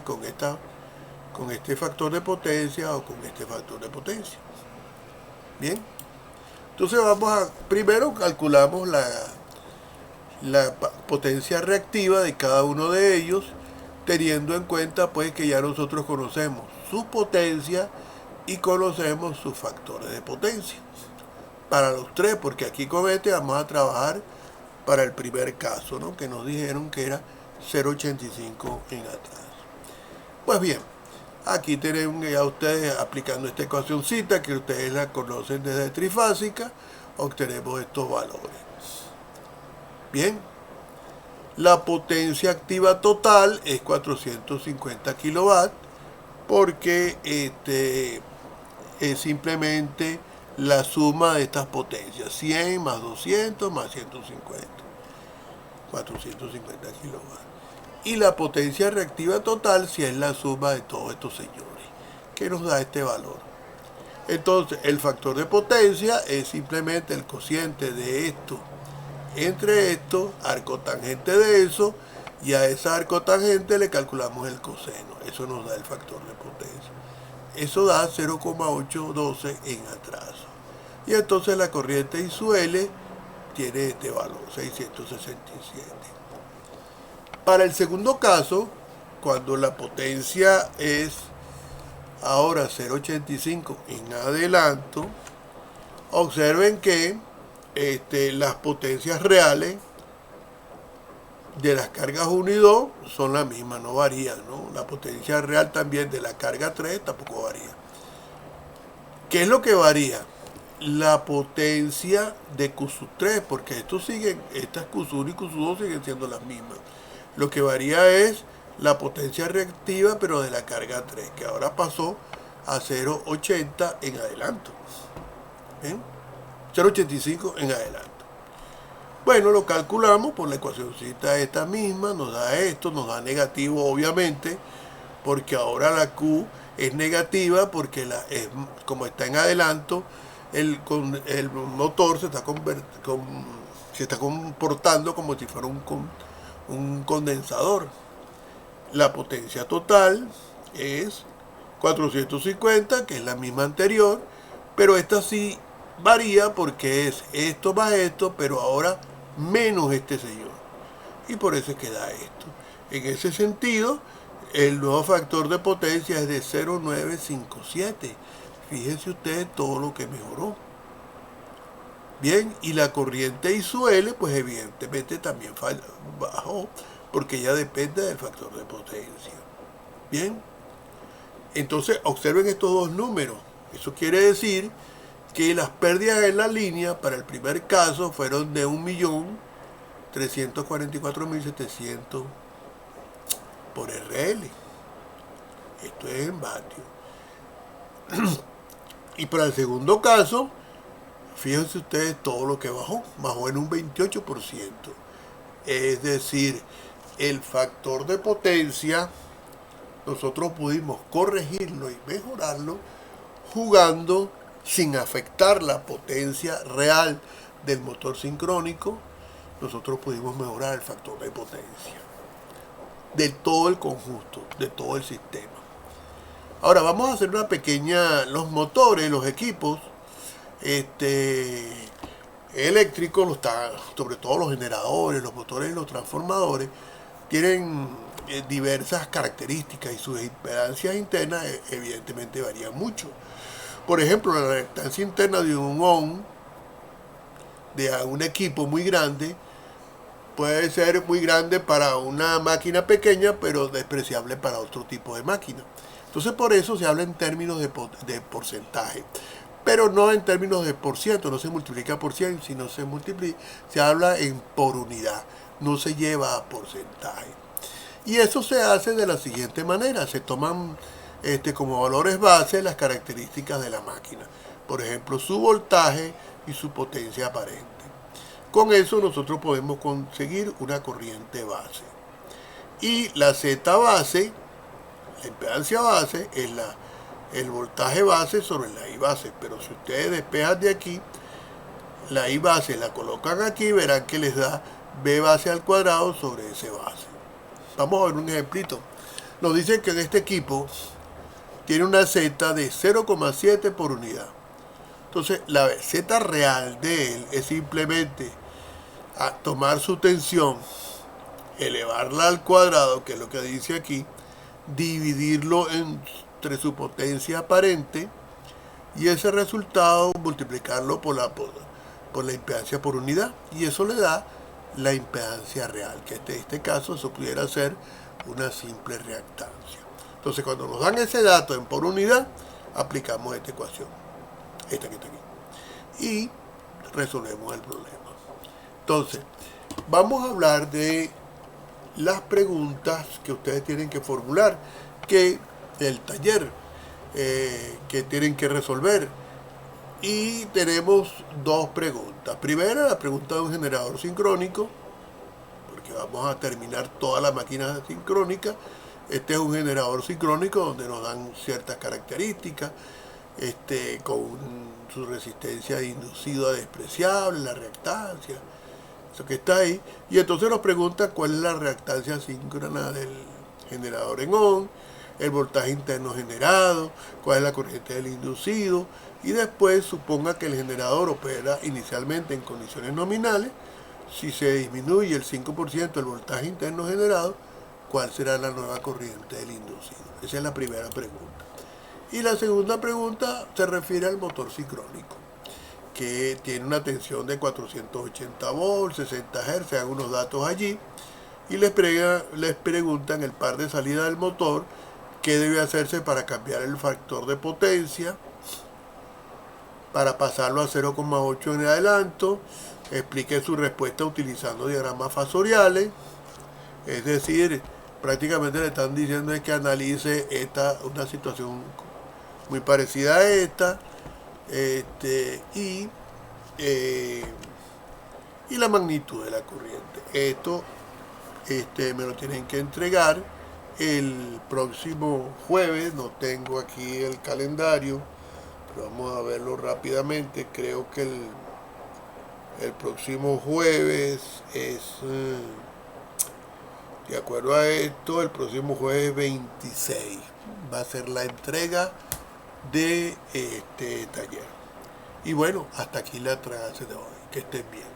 voltaje con este factor de potencia o con este factor de potencia. Bien, entonces primero calculamos la potencia reactiva de cada uno de ellos, teniendo en cuenta pues que ya nosotros conocemos su potencia y conocemos sus factores de potencia para los tres, porque aquí con este vamos a trabajar para el primer caso, ¿no?, que nos dijeron que era 0,85 en atrás. Pues bien, aquí tenemos ya ustedes aplicando esta ecuacióncita que ustedes la conocen desde trifásica, obtenemos estos valores. Bien, la potencia activa total es 450 kilowatts porque es simplemente la suma de estas potencias, 100 más 200 más 150, 450 kilowatts. Y la potencia reactiva total si es la suma de todos estos señores, que nos da este valor. Entonces, el factor de potencia es simplemente el cociente de esto entre esto, arco tangente de eso, y a esa arco tangente le calculamos el coseno. Eso nos da el factor de potencia. Eso da 0,812 en atraso. Y entonces la corriente I sub L tiene este valor, 667. Para el segundo caso, cuando la potencia es ahora 0,85 en adelanto, observen que las potencias reales de las cargas 1 y 2 son las mismas, no varían, ¿no? La potencia real también de la carga 3 tampoco varía. ¿Qué es lo que varía? La potencia de Q sub 3, porque estas Q sub 1 y Q sub 2 siguen siendo las mismas. Lo que varía es la potencia reactiva, pero de la carga 3, que ahora pasó a 0,80 en adelanto. ¿Bien? 0,85 en adelante. Bueno, lo calculamos por la ecuacióncita esta misma, nos da esto, nos da negativo obviamente, porque ahora la Q es negativa, porque como está en adelanto, el motor se está comportando como si fuera un condensador. La potencia total es 450, que es la misma anterior, pero esta sí varía porque es esto más esto, pero ahora menos este señor. Y por eso es que da esto. En ese sentido, el nuevo factor de potencia es de 0,957. Fíjense ustedes todo lo que mejoró. Bien, y la corriente I sub L, pues evidentemente también bajó, porque ya depende del factor de potencia. Bien, entonces observen estos dos números. Eso quiere decir que las pérdidas en la línea para el primer caso fueron de 1.344.700 por RL. Esto es en vatios. Y para el segundo caso, fíjense ustedes todo lo que bajó en un 28%. Es decir, el factor de potencia nosotros pudimos corregirlo y mejorarlo jugando sin afectar la potencia real del motor sincrónico. Nosotros pudimos mejorar el factor de potencia de todo el conjunto, de todo el sistema. Ahora vamos a hacer una pequeña, los motores, los equipos eléctricos, sobre todo los generadores, los motores y los transformadores, tienen diversas características y sus impedancias internas evidentemente varían mucho. Por ejemplo, la reactancia interna de un ohm de un equipo muy grande puede ser muy grande para una máquina pequeña, pero despreciable para otro tipo de máquina. Entonces, por eso se habla en términos de porcentaje, pero no en términos de por ciento, no se multiplica por 100, sino se habla por unidad, no se lleva a porcentaje. Y eso se hace de la siguiente manera: se toman como valores base las características de la máquina, por ejemplo su voltaje y su potencia aparente. Con eso nosotros podemos conseguir una corriente base, y la Z base, la impedancia base, es el voltaje base sobre la I base. Pero si ustedes despejan de aquí la I base, la colocan aquí, verán que les da B base al cuadrado sobre S base. Vamos a ver un ejemplito. nos dicen que en este equipo tiene una Z de 0,7 por unidad. Entonces, la Z real de él es simplemente tomar su tensión, elevarla al cuadrado, que es lo que dice aquí, dividirlo entre su potencia aparente y ese resultado multiplicarlo por la impedancia por unidad. Y eso le da la impedancia real, que en este caso eso pudiera ser una simple reactancia. Entonces, cuando nos dan ese dato en por unidad, aplicamos esta ecuación, esta que está aquí, y resolvemos el problema. Entonces, vamos a hablar de las preguntas que ustedes tienen que formular, que el taller que tienen que resolver. Y tenemos dos preguntas. Primera, la pregunta de un generador sincrónico, porque vamos a terminar todas las máquinas sincrónicas. Este es un generador sincrónico donde nos dan ciertas características, con su resistencia inducida despreciable, la reactancia, eso que está ahí. Y entonces nos pregunta cuál es la reactancia síncrona del generador en on, el voltaje interno generado, cuál es la corriente del inducido, y después suponga que el generador opera inicialmente en condiciones nominales. Si se disminuye el 5% el voltaje interno generado, ¿cuál será la nueva corriente del inducido? Esa es la primera pregunta. Y la segunda pregunta se refiere al motor sincrónico, que tiene una tensión de 480 volts, 60 Hz, dan unos datos allí, y les preguntan el par de salida del motor, qué debe hacerse para cambiar el factor de potencia, para pasarlo a 0,8 en adelanto. Explique su respuesta utilizando diagramas fasoriales. Es decir, prácticamente le están diciendo que analice una situación muy parecida a esta, y la magnitud de la corriente. Esto me lo tienen que entregar el próximo jueves. No tengo aquí el calendario, pero vamos a verlo rápidamente. Creo que el próximo jueves es, de acuerdo a esto, el próximo jueves 26 va a ser la entrega de este taller. Y bueno, hasta aquí la clase de hoy. Que estén bien.